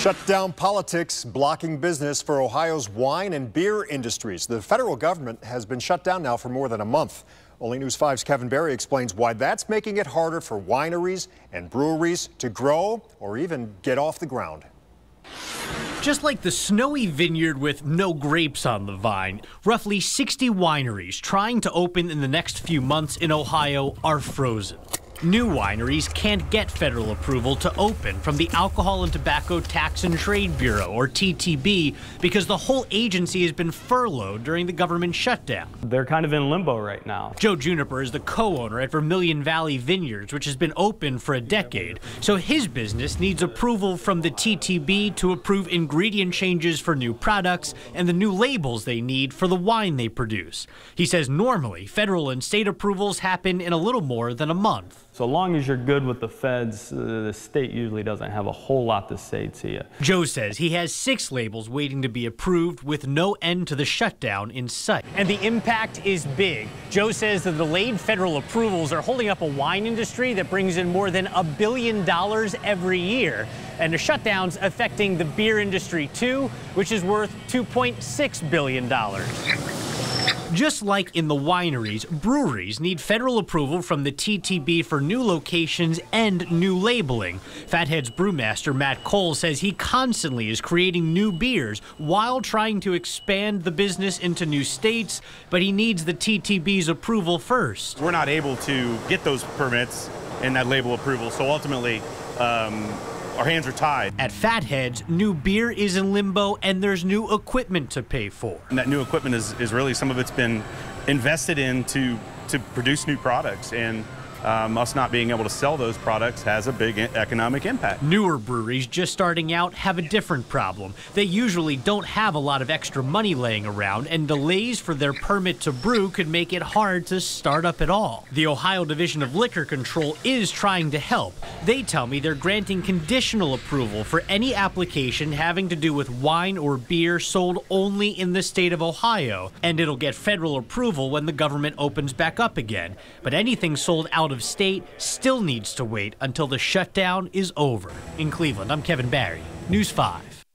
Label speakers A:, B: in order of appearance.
A: Shutdown politics blocking business for Ohio's wine and beer industries. The federal government has been shut down now for more than a month. Only News 5's Kevin Barry explains why that's making it harder for wineries and breweries to grow or even get off the ground.
B: Just like the snowy vineyard with no grapes on the vine, roughly 60 wineries trying to open in the next few months in Ohio are frozen. New wineries can't get federal approval to open from the Alcohol and Tobacco Tax and Trade Bureau, or TTB, because the whole agency has been furloughed during the government shutdown.
C: They're kind of in limbo right now.
B: Joe Juniper is the co-owner at Vermilion Valley Vineyards, which has been open for a decade. So his business needs approval from the TTB to approve ingredient changes for new products and the new labels they need for the wine they produce. He says normally federal and state approvals happen in a little more than a month.
C: So long as you're good with the feds, the state usually doesn't have a whole lot to say to you.
B: Joe says he has 6 labels waiting to be approved with no end to the shutdown in sight. And the impact is big. Joe says the delayed federal approvals are holding up a wine industry that brings in more than $1 billion every year. And the shutdown's affecting the beer industry too, which is worth $2.6 billion. Just like in the wineries, breweries need federal approval from the TTB for new locations and new labeling. Fathead's brewmaster Matt Cole says he constantly is creating new beers while trying to expand the business into new states, but he needs the TTB's approval first.
D: We're not able to get those permits and that label approval, so ultimately our hands are tied.
B: At Fathead's, new beer is in limbo and there's new equipment to pay for.
D: And that new equipment is really, some of it's been invested in to produce new products, and us not being able to sell those products has a big economic impact.
B: Newer breweries just starting out have a different problem. They usually don't have a lot of extra money laying around, and delays for their permit to brew could make it hard to start up at all. The Ohio Division of Liquor Control is trying to help. They tell me they're granting conditional approval for any application having to do with wine or beer sold only in the state of Ohio, and it'll get federal approval when the government opens back up again. But anything sold out of state still needs to wait until the shutdown is over. In Cleveland, I'm Kevin Barry, News 5.